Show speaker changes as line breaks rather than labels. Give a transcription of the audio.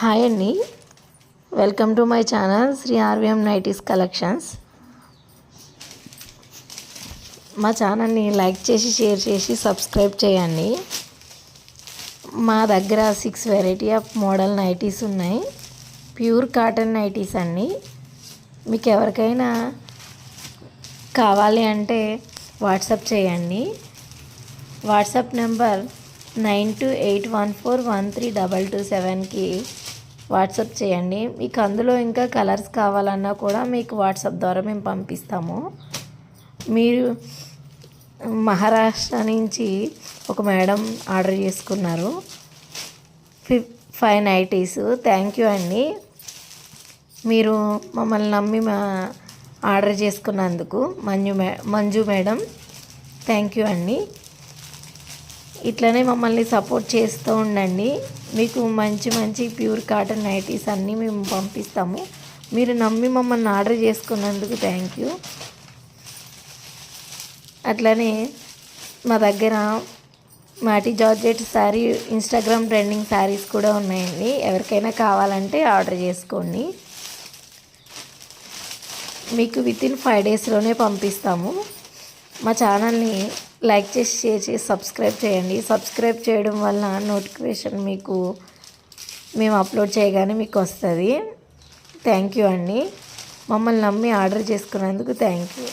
Hi అండి, welcome to my channel Shri RVM nighties collections. మా ఛానల్ని లైక్ చేసి షేర్ చేసి సబ్స్క్రైబ్ చేయండి. మా దగ్గర 6 వెరైటీ ఆఫ్ మోడల్ నైటీస్ ఉన్నాయి. ప్యూర్ కాటన్ నైటీస్ అండి. మీకు ఎవరికైనా కావాలి అంటే వాట్సాప్ చేయండి. వాట్సాప్ నెంబర్ 9281413227కి వాట్సాప్ చేయండి. మీకు అందులో ఇంకా కలర్స్ కావాలన్నా కూడా మీకు వాట్సాప్ ద్వారా మేము పంపిస్తాము. మీరు మహారాష్ట్ర నుంచి ఒక మేడం ఆర్డర్ చేసుకున్నారు 5 నైటీస్. థ్యాంక్ యూ అండి, మీరు మమ్మల్ని నమ్మి ఆర్డర్ చేసుకున్నందుకు. మంజు మేడం, థ్యాంక్ యూ అండి. ఇట్లనే మమ్మల్ని సపోర్ట్ చేస్తూ ఉండండి. మీకు మంచి మంచి ప్యూర్ కాటన్ నైటీస్ అన్నీ మేము పంపిస్తాము. మీరు నమ్మి మమ్మల్ని ఆర్డర్ చేసుకున్నందుకు థ్యాంక్ యూ. అట్లనే మా దగ్గర మాటి georgette sari, Instagram trending saris కూడా ఉన్నాయండి. ఎవరికైనా కావాలంటే ఆర్డర్ చేసుకోండి. మీకు వితిన్ 5 డేస్లోనే పంపిస్తాము. మా ఛానల్ని లైక్ చేసి షేర్ చేసి సబ్స్క్రైబ్ చేయండి. సబ్స్క్రైబ్ చేయడం వల్ల నోటిఫికేషన్ మీకు మేము అప్లోడ్ చేయగానే మీకు వస్తుంది. థ్యాంక్ యూ అండి, మమ్మల్ని నమ్మి ఆర్డర్ చేసుకున్నందుకు థ్యాంక్ యూ.